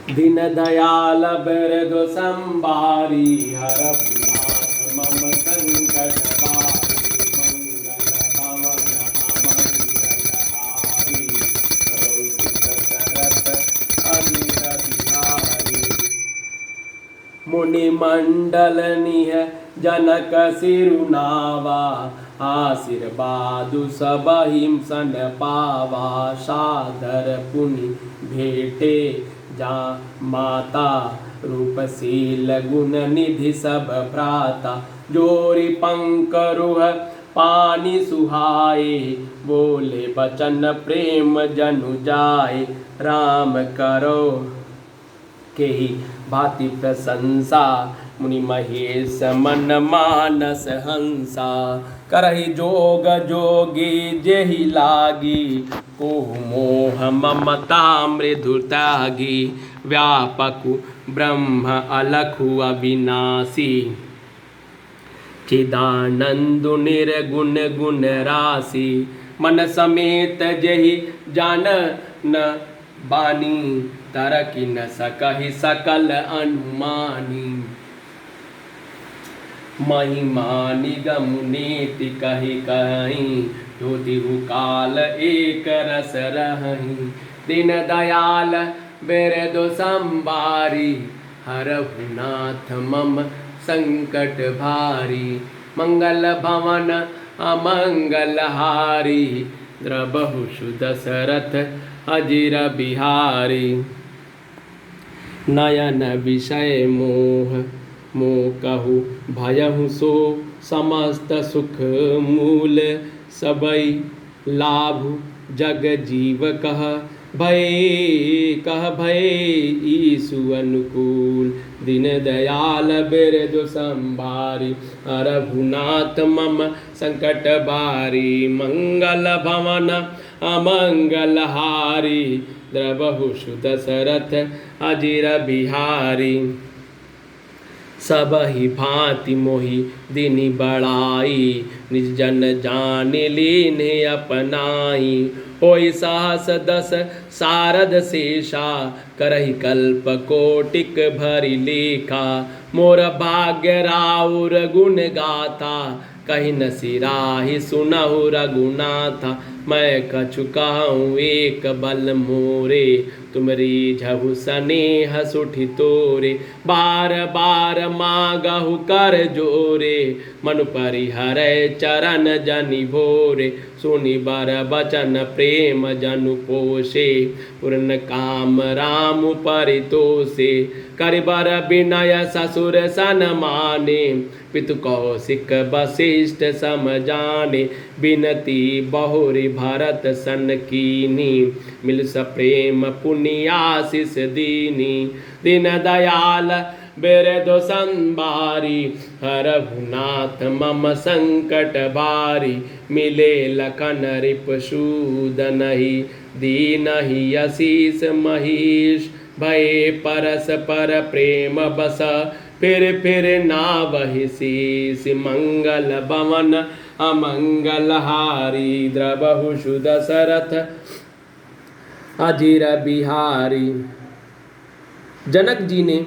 दीन दयाल बिरदु संबारी हर नाथ मम संकट बारी मंगल भवन अमंगल हारी रौसिक सरत अमीर बिहारी मुनि मंडल निह जनक सिरुनावा आशीर्वादु सबहिं सन पावा सादर पुनि भेटे जा माता रूपशील गुण निधि सब भ्राता जोरी पंकरुह पानी सुहाए बोले बचन प्रेम जनु जाए राम करो के ही भांति प्रशंसा मुनि महेश मन मानस हंसा करहि जोग जोगी जेहि लागी को मोह ममता मृदु त्यागी व्यापकु ब्रह्म अलखु अविनाशी चिदानंदु निर्गुण गुण राशि मन समेत जेहि जान न बानी तरकि न सकहि सकल अनुमानी महिमा निगम नीति कहि कहीं ज्योतिहु काल एक रस रहि दीन दयाल बिरदु संबारी हरहु नाथ मम संकट भारी मंगल भवन अमंगल हारी द्रबहु सुदशरथ अजिर बिहारी नयन विषय मोह मोकहु भयहु सो समस्त सुख मूल सबई लाभु जग जीव कह भय ईसु अनुकूल दीन दयाल बिरदु संबारी रघुनाथ मम संकट बारी मंगल भवन अमंगल हारी द्रबहु सुदशरथ अजिर बिहारी सब ही भांति मोहि दिनि बड़ाई निज जन जान लीने अपनाई होई साहस दस सारद शेषा करहि कल्प कोटिक भरि लेखा मोर भाग्य राउर गुण गाथा कहि न सिराहि सुनहु रघुनाथा मैं कछु कहूँ एक बल मोरे तुमरी झहु सनेह सुठि तोरे बार बार मागहु कर जोरे मनु परिहरै चरण जनि भोरे सुनि बर बचन प्रेम जनु पोषे पूर्ण काम राम परितोषे करिबर विनय ससुर सन माने पितु कौशिक वशिष्ठ सम जाने बिनती बहुरी भरत सन कीनी मिल सप्रेम पुनि आशीष दीनी दीन दयाल बिरदु संबारी हरहु मम संकट बारी मिले लखन रिपुसूदनहि दीनहि आशीष महीश भये परस पर प्रेम बस फिर नावहि शीस मंगल भवन अमंगल हारी द्रबहु सुदशरथ अजिर बिहारी। जनक जी ने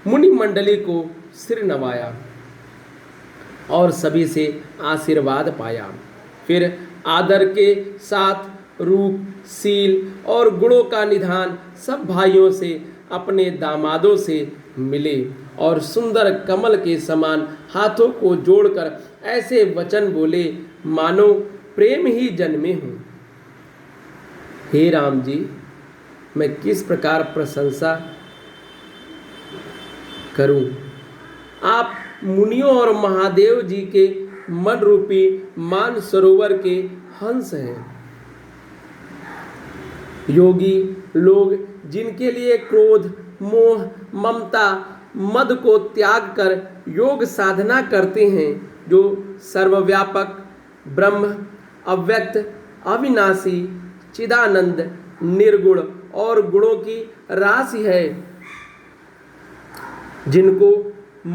मुनि मंडली को सिर नवाया और सभी से आशीर्वाद पाया। फिर आदर के साथ रूप, शील और गुणों का निधान सब भाइयों से अपने दामादों से मिले और सुंदर कमल के समान हाथों को जोड़कर ऐसे वचन बोले मानो प्रेम ही जन्मे हूँ। हे राम जी, मैं किस प्रकार प्रशंसा करूं? आप मुनियों और महादेव जी के मन रूपी मान सरोवर के हंस हैं। योगी लोग जिनके लिए क्रोध, मोह, ममता, मद को त्याग कर योग साधना करते हैं, जो सर्वव्यापक ब्रह्म, अव्यक्त, अविनाशी, चिदानंद, निर्गुण और गुणों की राशि है, जिनको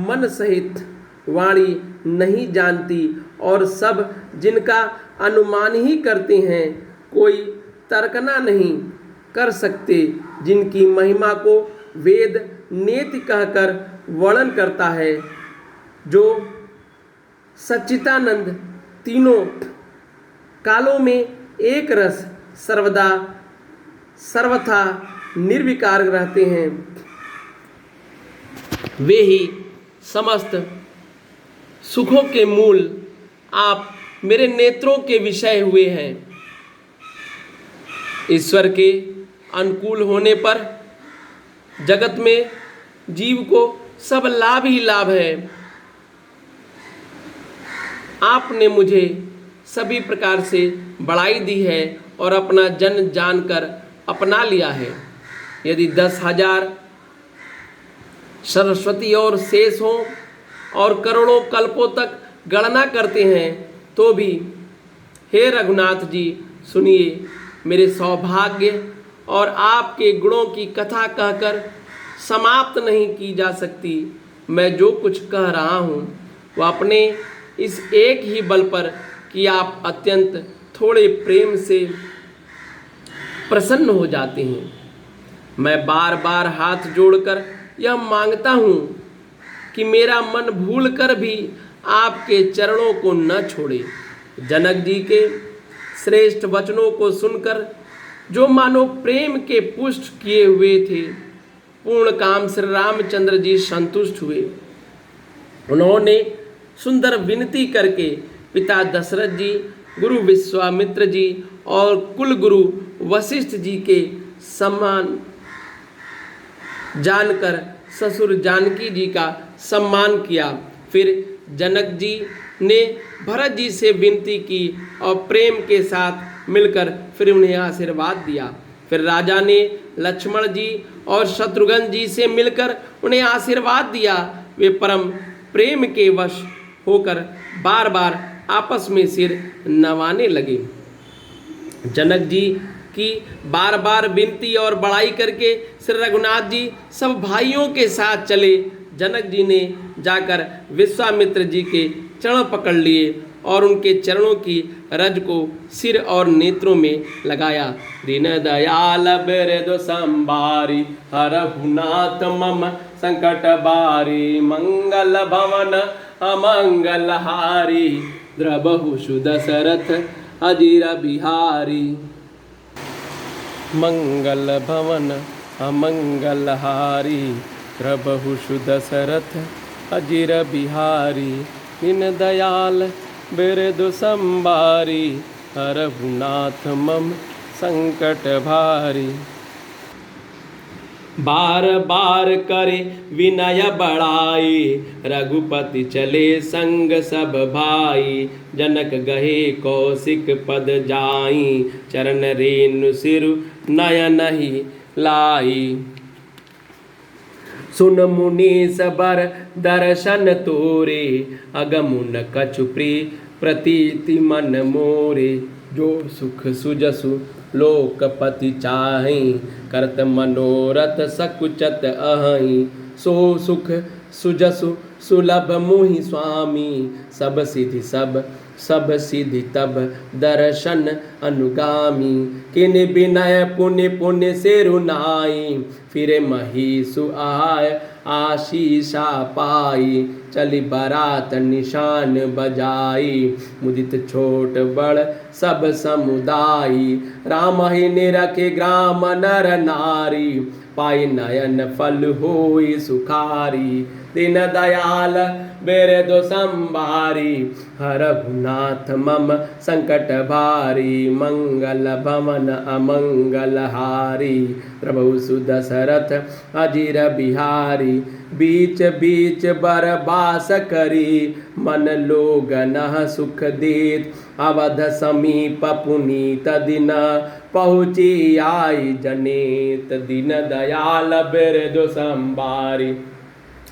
मन सहित वाणी नहीं जानती और सब जिनका अनुमान ही करते हैं, कोई तर्कना नहीं, कर सकते, जिनकी महिमा को वेद नेति कहकर वर्णन करता है, जो सच्चिदानंद तीनों कालों में एक रस सर्वदा सर्वथा निर्विकार रहते हैं, वे ही समस्त सुखों के मूल आप मेरे नेत्रों के विषय हुए हैं। ईश्वर के अनुकूल होने पर जगत में जीव को सब लाभ ही लाभ है। आपने मुझे सभी प्रकार से बड़ाई दी है और अपना जन जानकर अपना लिया है। यदि 10,000 सरस्वती और शेष हों और करोड़ों कल्पों तक गणना करते हैं तो भी हे रघुनाथ जी सुनिए, मेरे सौभाग्य और आपके गुणों की कथा कहकर समाप्त नहीं की जा सकती। मैं जो कुछ कह रहा हूँ वह अपने इस एक ही बल पर कि आप अत्यंत थोड़े प्रेम से प्रसन्न हो जाते हैं। मैं बार बार हाथ जोड़कर यह मांगता हूँ कि मेरा मन भूल कर भी आपके चरणों को न छोड़े। जनक जी के श्रेष्ठ वचनों को सुनकर जो मानो प्रेम के पुष्ट किए हुए थे, पूर्ण काम श्री रामचंद्र जी संतुष्ट हुए। उन्होंने सुंदर विनती करके पिता दशरथ जी, गुरु विश्वामित्र जी और कुल गुरु वशिष्ठ जी के सम्मान जानकर ससुर जानकी जी का सम्मान किया। फिर जनक जी ने भरत जी से विनती की और प्रेम के साथ मिलकर फिर उन्हें आशीर्वाद दिया। फिर राजा ने लक्ष्मण जी और शत्रुघ्न जी से मिलकर उन्हें आशीर्वाद दिया। वे परम प्रेम के वश होकर बार बार आपस में सिर नवाने लगे। जनक जी की बार बार विनती और बड़ाई करके श्री रघुनाथ जी सब भाइयों के साथ चले। जनक जी ने जाकर विश्वामित्र जी के चरण पकड़ लिए और उनके चरणों की रज को सिर और नेत्रों में लगाया। दीन दयाल बिरदु संभारी हरहुनाथ मम संकट बारी, मंगल भवन अमंगल हारी, द्रबहु सुदशरथ अजीर बिहारी। मंगल भवन अमंगल हारी, द्रबहु सुदशरथ अजीर बिहारी। दीन दयाल बिरदु संभारी हरहुनाथ मम संकट भारी। बार बार करे विनय बड़ाई, रघुपति चले संग सब भाई। जनक गहे कौशिक पद जाई, चरण रेणु सिरु नयन ही लाई। सुन मुनीस बर दर्शन तोरे, अगमुन कछु प्रतीति मन मोरे। जो सुख सुजसु लोकपति चाहि, करत मनोरथ सकुचत अहि। सो सुख सुजसु सुलभ मुहि स्वामी, सब सिद्धि तब दर्शन अनुगामी। किन विनय पुण्य पुण्य से रुनाई, फिर महिषु आय आशीषा पाई। चली बारात निशान बजाई, मुदित छोट बड़ सब समुदायी। राम ही निरखे ग्राम नर नारी, पाई नयन फल होई सुखारी। दीन दयाल बिरदु संभारी, हरहुनाथ मम संकट भारी। मंगल भवन अमंगल हारी, प्रभु सुदशरथ अजीर बिहारी। बीच बीच बरबास करी, मन लोगन सुख देत। अवध समीप पुनीत दिन, पहुँची आई जनेत। दीन दयाल बिरदु संभारी,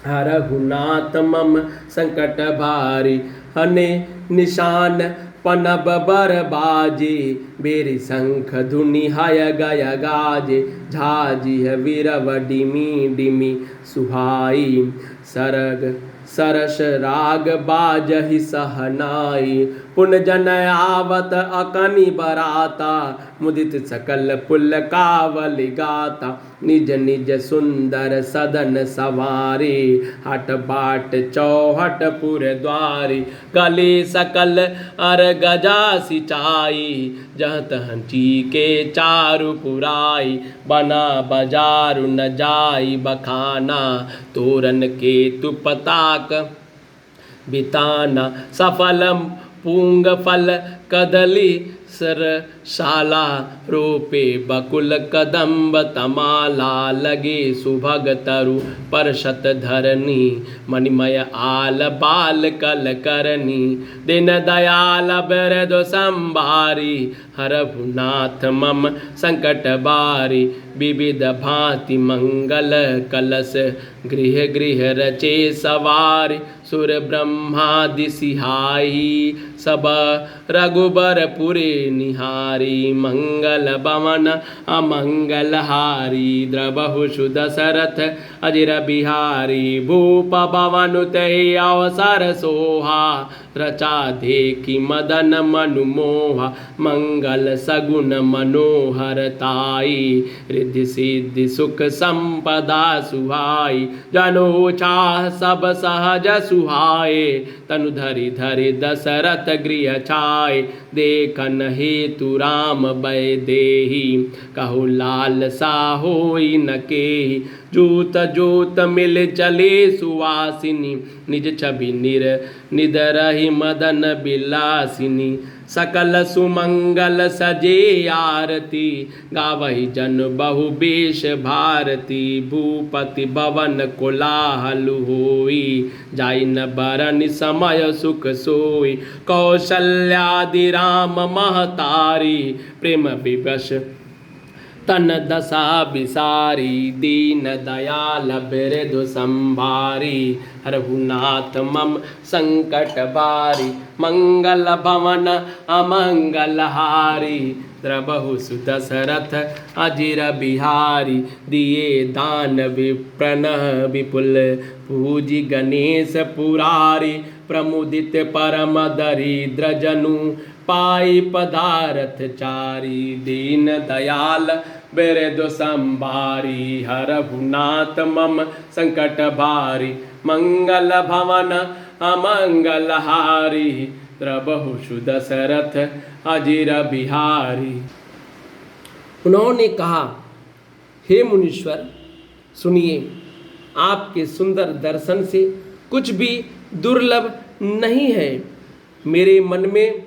हरहुनाथ मम संकट भारी। हने निशान पनब बर बाजे, बेरी शंख धुनि हय गय गाजे। झाजिह वीरव डिमी डिमी सुहाई, सरग सरस राग बाजहि सहनाई। पुन जन आवत अकनि बराता, मुदित सकल पुल कावल गाता। निज निज सुंदर सदन सवारी, हट बाट चौहट पुर द्वारी। गले सकल अर गजा सिचाई, जह तह चीके चारु पुराई। बना बजारु न जाई बखाना, तोरन के तु पताक बिताना। सफलम पूंग फल कदली सरसाला, रोपे बकुल कदम्ब तमाला। लगे सुभग तरु परशत धरनी, मणिमय आल बाल कल करनी। दिन दयाल बिरधु संभारी, हरहु नाथ मम संकट बारी। विविध भांति मंगल कलश, गृह गृह रचे सवारी। सुर ब्रह्मादि सिहाई, सब रघुबर पुरे निहारी। मंगल बमन अमंगल हारी, द्रबहु दशरथ अजिर बिहारी। भूप भवन तहि अवसर सोहा, रचा देखी मदन मनु मोहा। मंगल सगुन मनोहरताई, रिद्धि सिद्धि सुख संपदा सुहाई। जनो चाह सब सहज सुहाए, तनु धरि धरि दशरथ गृह छाए। देखन हेतु राम भय देहि, कहु लाल सा होई न केहि। जूत जोत मिल चले सुवासिनी, निज छवि निदरहि मदन बिलासिनी। सकल सुमंगल सजे आरती, गावहि जन बहु बेश भारती। भूपति भवन कोलाहल होई, जाई न बरन समय सुख सोई। कौशल्यादि राम महतारी, प्रेम विवश तन दशा बिसारी। दीन दयाल बिरधु संभारी, हरहु नाथ मम संकट बारी। मंगल भवन अमंगल हारी, द्रबहु दशरथ अजिर बिहारी। दिए दान विप्रन विपुल, पूजी गणेश पुरारी। प्रमुदित परम दरिद्र जनु, पाई पदारथ चारी। दीन दयाल बिरधु संभारी, हरहु नाथ मम संकट भारी। मंगल भवन अमंगल हारी, द्रबहु दशरथ अजिर बिहारी। उन्होंने कहा, हे मुनीश्वर सुनिए, आपके सुंदर दर्शन से कुछ भी दुर्लभ नहीं है। मेरे मन में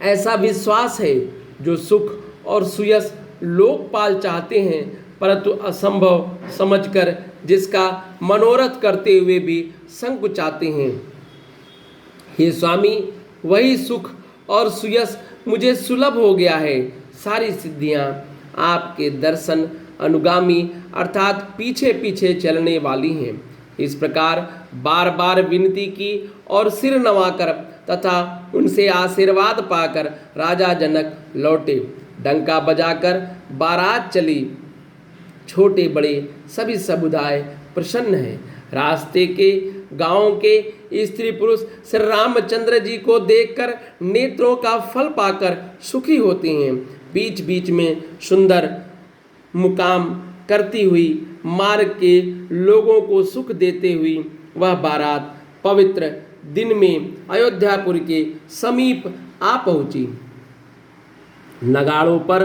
ऐसा विश्वास है, जो सुख और सुयश लोकपाल चाहते हैं, परंतु असंभव समझकर जिसका मनोरथ करते हुए भी संकुचाते हैं। हे स्वामी, वही सुख और सुयश मुझे सुलभ हो गया है। सारी सिद्धियां आपके दर्शन अनुगामी अर्थात पीछे पीछे चलने वाली हैं। इस प्रकार बार बार विनती की और सिर नवाकर तथा उनसे आशीर्वाद पाकर राजा जनक लौटे। डंका बजाकर बारात चली। छोटे बड़े सभी समुदाय प्रसन्न हैं। रास्ते के गांव के स्त्री पुरुष श्री रामचंद्र जी को देखकर नेत्रों का फल पाकर सुखी होते हैं। बीच बीच में सुंदर मुकाम करती हुई मार्ग के लोगों को सुख देते हुई वह बारात पवित्र दिन में अयोध्यापुर के समीप आ पहुंची। नगाड़ों पर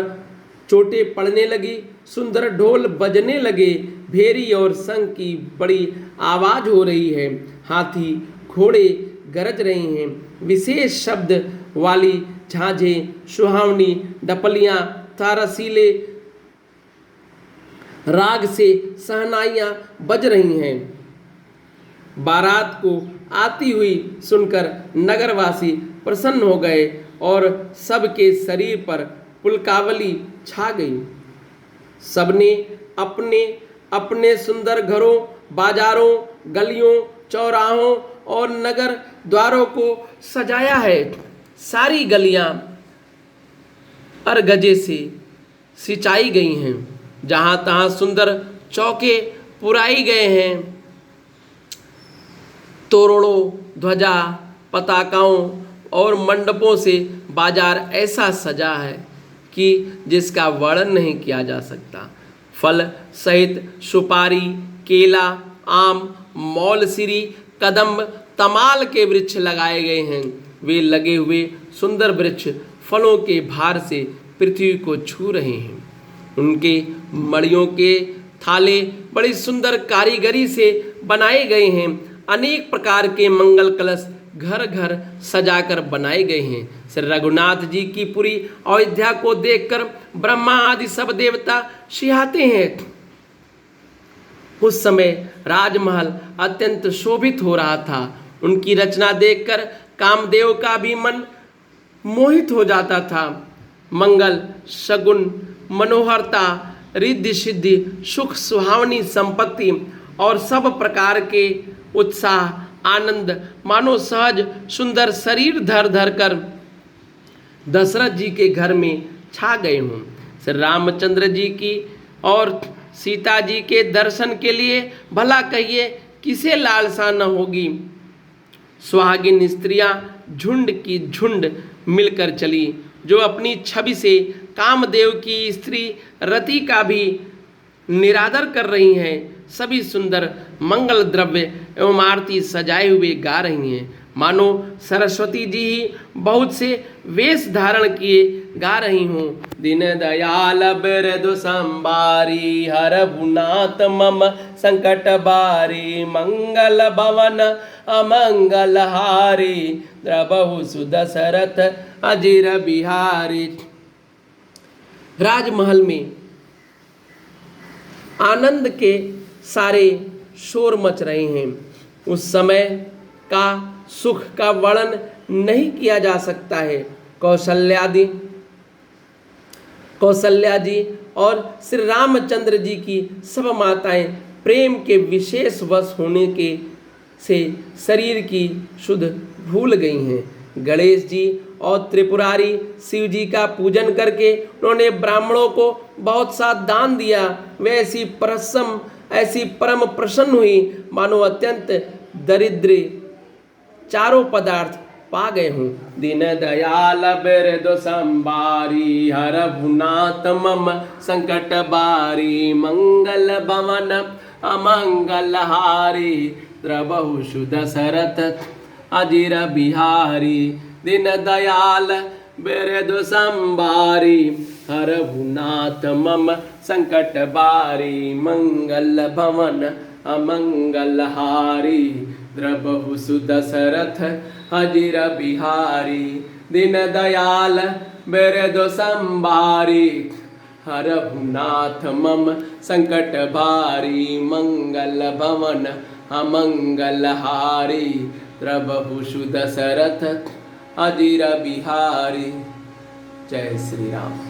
चोटें पड़ने लगी, सुंदर ढोल बजने लगे, भेरी और शंख की बड़ी आवाज हो रही है। हाथी घोड़े गरज रहे हैं। विशेष शब्द वाली झांझें, सुहावनी डपलियां, तारसीले राग से सहनाइयां बज रही हैं। बारात को आती हुई सुनकर नगरवासी प्रसन्न हो गए और सबके शरीर पर पुलकावली छा गई। सबने अपने अपने सुंदर घरों, बाजारों, गलियों, चौराहों और नगर द्वारों को सजाया है। सारी गलियां अरगजे से सिंचाई गई हैं। जहाँ तहाँ सुंदर चौके पुराई गए हैं। तोरणों, ध्वजा, पताकाओं और मंडपों से बाजार ऐसा सजा है कि जिसका वर्णन नहीं किया जा सकता। फल सहित सुपारी, केला, आम, मौलसिरी, कदम्ब, तमाल के वृक्ष लगाए गए हैं। वे लगे हुए सुंदर वृक्ष फलों के भार से पृथ्वी को छू रहे हैं। उनके मड़ियों के थाले बड़ी सुंदर कारीगरी से बनाए गए हैं। अनेक प्रकार के मंगल कलश घर घर सजाकर बनाए गए हैं। श्री रघुनाथ जी की पूरी अयोध्या को देखकर ब्रह्मा आदि सब देवता सिहाते हैं। उस समय राजमहल अत्यंत शोभित हो रहा था। उनकी रचना देखकर कामदेव का भी मन मोहित हो जाता था। मंगल, शगुन, मनोहरता, रिद्धि सिद्धि, सुख सुहावनी संपत्ति और सब प्रकार के उत्साह, आनंद मानो सहज सुंदर शरीर धर धर कर दशरथ जी के घर में छा गए हों। श्री रामचंद्र जी की और सीता जी के दर्शन के लिए भला कहिए किसे लालसा न होगी। सुहागिन स्त्रियां झुंड की झुंड मिलकर चली, जो अपनी छवि से कामदेव की स्त्री रति का भी निरादर कर रही हैं। सभी सुंदर मंगल द्रव्य एवं आरती सजाए हुए गा रही हैं, मानो सरस्वती जी ही बहुत से वेश धारण किए गा रही हों। दीन दयाल बिरदु संबारी, हरहुनाथ मम संकट बारी, मंगल भवन अमंगल हारी, द्रबहु सुदशरथ अजिर बिहारी। राजमहल में आनंद के सारे शोर मच रहे हैं। उस समय का सुख का वर्णन नहीं किया जा सकता है। कौशल्या जी और श्री रामचंद्र जी की सब माताएं प्रेम के विशेष वश होने के से शरीर की शुद्ध भूल गई हैं। गणेश जी और त्रिपुरारी शिव जी का पूजन करके उन्होंने ब्राह्मणों को बहुत सा दान दिया। वे ऐसी परम प्रसन्न हुई मानो अत्यंत दरिद्र चारों पदार्थ पा गए हों। दीन दयाल बिरदु संबारी, हरहुनाथ मम संकट बारी, मंगल भवन अमंगल हारी, द्रबहु सुदशरथ अजिर बिहारी। दीन दयाल बिरदु संबारी, हरहुनाथ मम संकट बारी, मंगल भवन अमंगल हारी, द्रबहु सुदशरथ अजिर बिहारी। दीन दयाल बिरदु संबारी, हरहुनाथ मम संकट बारी, मंगल भवन अमंगल हारी, द्रबहु सुदशरथ अजिर बिहारी। जय श्री राम।